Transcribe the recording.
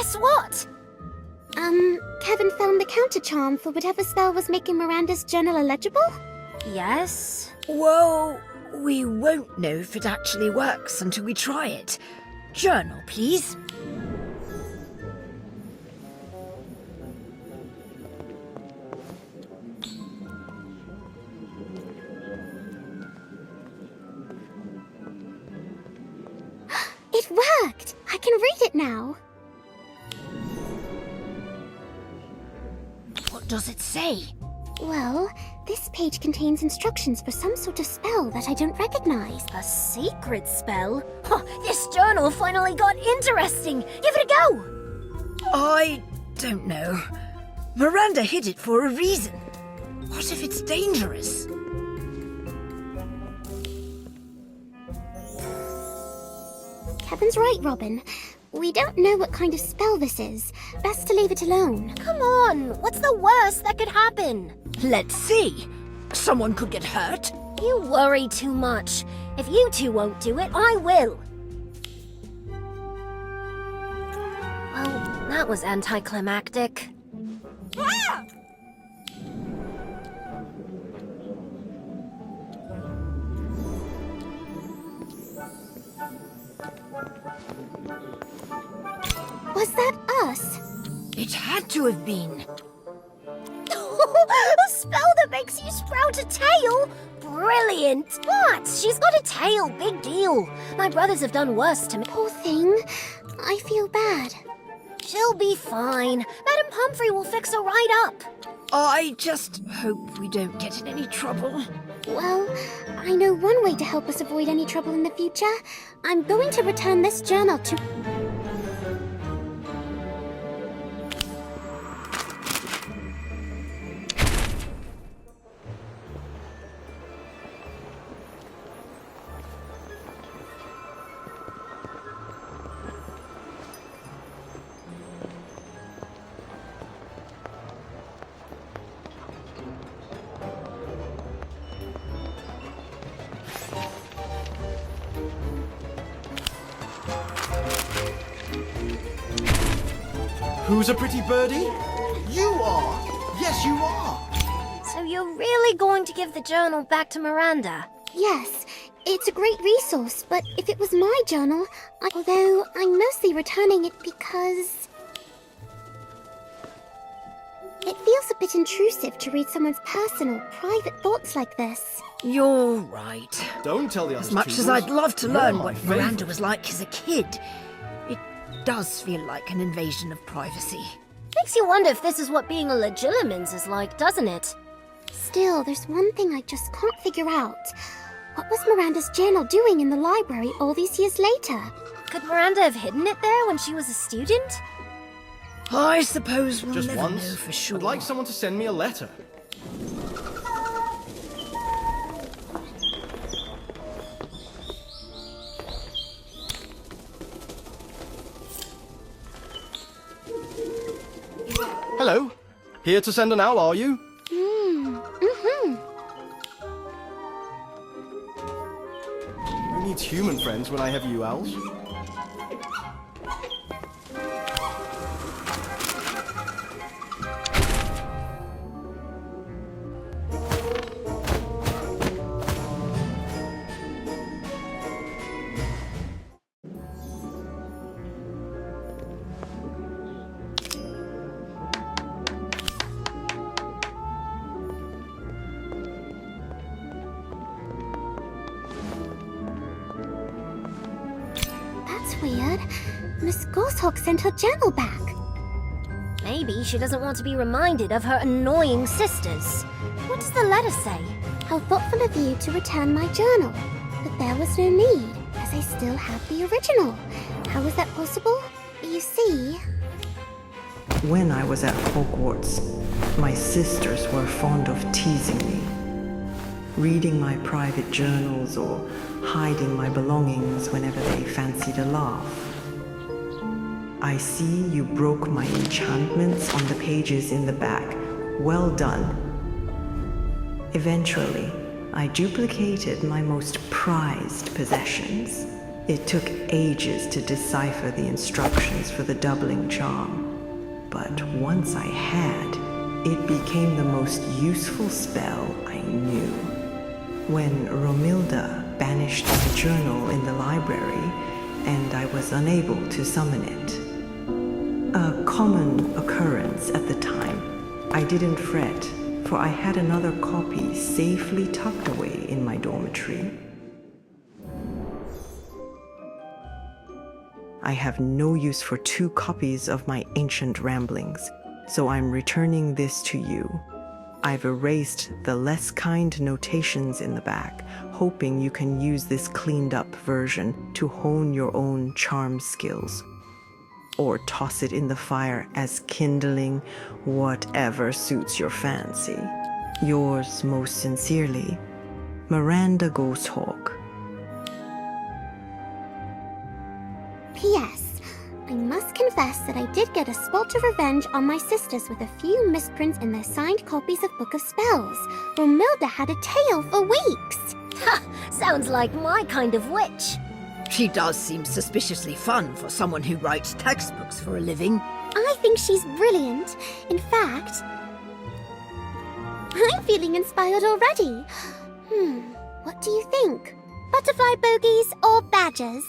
Guess what? Kevin found the counter charm for whatever spell was making Miranda's journal illegible? Yes? Well, we won't know if it actually works until we try it. Journal, please. It worked! I can read it now. What does it say? Well, this page contains instructions for some sort of spell that I don't recognize. A secret spell? Huh, this journal finally got interesting! Give it a go! I don't know. Miranda hid it for a reason. What if it's dangerous? Kevin's right, Robin. We don't know what kind of spell this is. Best to leave it alone. Come on, what's the worst that could happen? Let's see. Someone could get hurt. You worry too much. If you two won't do it, I will. Well, that was anticlimactic. Ah! Was that us? It had to have been. A spell that makes you sprout a tail? Brilliant! What? She's got a tail, big deal. My brothers have done worse to me. Poor thing. I feel bad. She'll be fine. Madam Pumphrey will fix her right up. I just hope we don't get in any trouble. Well, I know one way to help us avoid any trouble in the future. I'm going to return this journal to... Who's a pretty birdie? You are! Yes, you are! So you're really going to give the journal back to Miranda? Yes, it's a great resource, but if it was my journal, although I'm mostly returning it because... It feels a bit intrusive to read someone's personal, private thoughts like this. You're right. Don't tell the others. As much as Toodles. I'd love to You're learn my what favourite. Miranda was like as a kid, it does feel like an invasion of privacy. Makes you wonder if this is what being a legilimens is like, doesn't it? Still, there's one thing I just can't figure out. What was Miranda's journal doing in the library all these years later? Could Miranda have hidden it there when she was a student? I suppose we'll Just never once. know for sure. I'd like someone to send me a letter. Hello. Here to send an owl, are you? Who needs human friends when I have you owls? That's weird. Miss Goshawk sent her journal back. Maybe she doesn't want to be reminded of her annoying sisters. What does the letter say? How thoughtful of you to return my journal. But there was no need, as I still have the original. How was that possible? You see... When I was at Hogwarts, my sisters were fond of teasing me, reading my private journals or hiding my belongings whenever they fancied a laugh. I see you broke my enchantments on the pages in the back. Well done. Eventually, I duplicated my most prized possessions. It took ages to decipher the instructions for the doubling charm, but once I had, it became the most useful spell I knew. When Romilda banished the journal in the library, and I was unable to summon it. A common occurrence at the time, I didn't fret, for I had another copy safely tucked away in my dormitory. I have no use for 2 copies of my ancient ramblings, so I'm returning this to you. I've erased the less kind notations in the back, hoping you can use this cleaned up version to hone your own charm skills. Or toss it in the fire as kindling, whatever suits your fancy. Yours most sincerely, Miranda Ghosthawk. P.S. I must confess that I did get a spot of revenge on my sisters with a few misprints in their signed copies of Book of Spells. Romilda had a tail for weeks. Ha! Sounds like my kind of witch. She does seem suspiciously fun for someone who writes textbooks for a living. I think she's brilliant. In fact, I'm feeling inspired already. What do you think? Butterfly bogies or badgers?